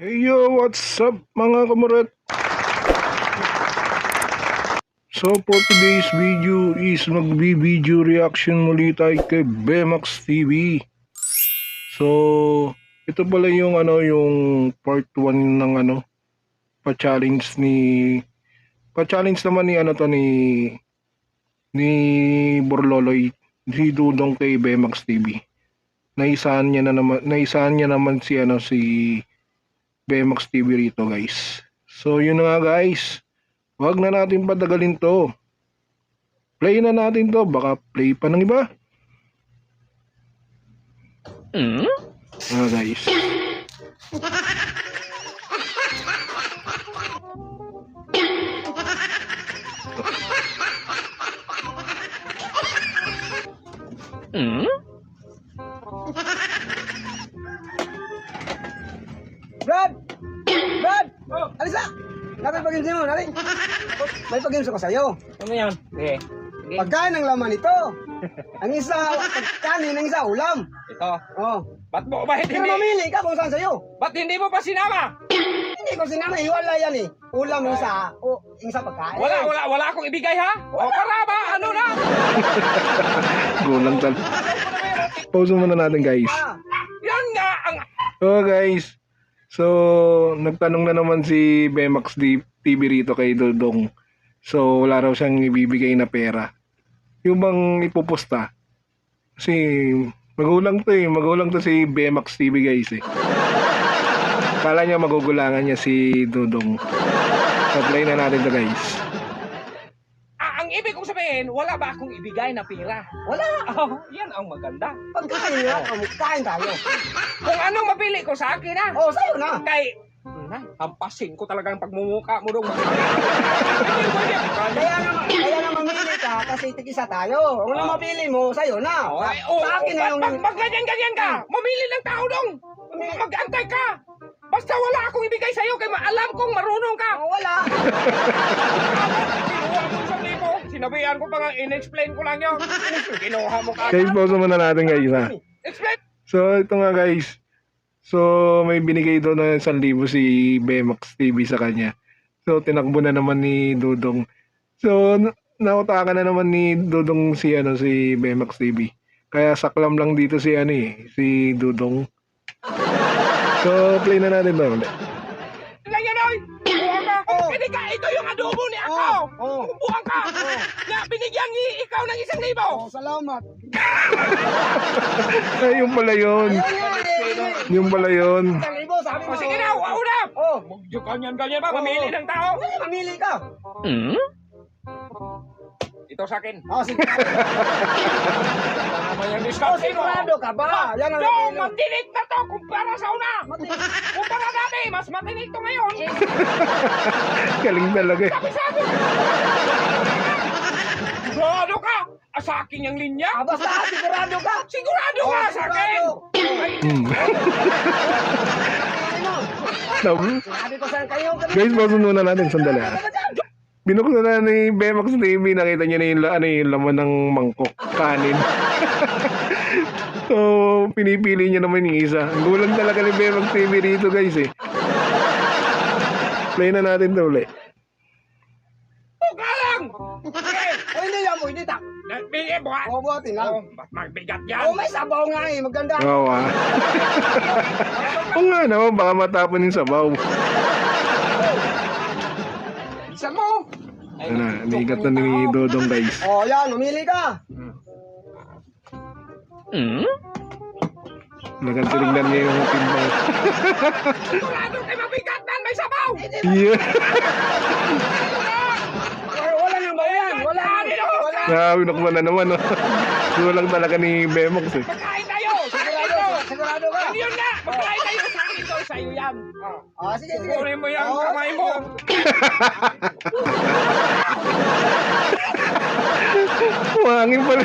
Hey yo, what's up mga kamuret? So for today's video is magbi-video reaction muli tayo kay Bemax TV. So ito pala yung yung part 1 ng pa-challenge naman ni Borloloy, si Dudong kay Bemax TV. Naisahan niya naman si Bemax TV rito, guys. So yun na nga, guys. Wag na natin patagalin to. Play na natin to. Baka play pa ng iba. Guys. Brad! Brad! Oh. Alisa! Dapat pag-games mo, narin. May pag-games ako sa'yo. Ano yan? Sige. Pagkain ng laman ito. Ang isa, kanin, ang isa, ulam. Ito. Oh. Ba't mo ba Pero hindi? mamili ka kung saan sa'yo. Ba't hindi mo pa sinama? Hindi ko sinama, hiwala yan eh. Ulam yung isa, yung isa pagkain. Wala akong ibigay ha? O para ba? Ano na? Gulang tal. Pause muna natin, guys. Yan nga ang... So guys. So nagtanong na naman si Bemax TV rito kay Dudong. So wala raw siyang ibibigay na pera. Yung bang ipupusta. Kasi magulang to si Bemax TV, guys eh. Kala niya magugulangan niya si Dudong. So play na natin to, guys. Ang ibig kong sabihin, wala ba akong ibigay na pera? Wala. Oh, yan ang maganda. Pagkain nga, kain tayo. Kung anong mapili ko sa akin ha? Oh, sa'yo na. Kay... hampasin ko talaga ang pagmumuka mo dong. Kaya na mamili ka kasi tig-isa tayo. Kung ano mapili mo, sa'yo na. Sa akin na yung... Pag ganyan ka, mamili ng tao dong. Mag-antay ka. Basta wala akong ibigay sa'yo kaya alam kong marunong ka. Wala. Kinuha mo sa libo. Sinabihan ko pa nga, in-explain ko lang yun. Kinuha mo ka. Guys, pause muna natin, guys ha. Explain. So ito nga, guys. So may binigay doon na 1,000 si Bemax TV sa kanya. So tinakbo na naman ni Dudong. So nautakan na naman ni Dudong si Bemax TV. Kaya saklam lang dito si si Dudong. So play na natin daw ulit. Lang yan, oy. Buwan ka. Hindi ka, ito yung adobo ni ako. Buwan ka. Na binigyan ikaw ng 1,000. Oh, salamat. Ay, yung pala yun. Yung pala yun. Sabi mo. Sige na, una. Oh. Ganyan ba? Mamili ng tao. Mamili ka. Ito sa akin. Oh, sige. Naman yung discount. Sigurado ka ba? Yan ang Yung matinik na to kumpara sa una. Kumpara dati, mas matinik to ngayon. Galing talaga eh. Sabi. Sigurado ka. Sa akin yung linya. Basta sigurado ka. Sigurado ka sa akin. Sabi ko saan kayo. Guys, pause muna natin sandali. Binuksan na ni Bemax TV, nakita niya na yung laman ng mangkok, kanin. So, pinipili niya naman yung isa. Ang gulang talaga ni Bemax TV rito, guys eh. Play na natin to ulit. Buka lang! Okay. Hindi yan mo, hindi tak. Bigyan mo ka. Buhatin lang. Magbigat yan. May sabaw nga eh, maganda. Oo ah. Oo nga naman, baka matapon yung sabaw. Isa mo. Niigat na ni Dodong, guys. Oh, yan, mamili ka. Nagantilignan niya yung timbang. Sigurado kayo mabigat na may sabaw. Yeah. Wala nang bayan. Wala. Nakawinok na naman, no? Gulang talaga ni Bemax eh. Magkain tayo. Sigurado ka. Yun nga. Magkain tayo sa akin to. Sa'yo yan. Sige. Kunin mo yung kamay mo. Mangin pala.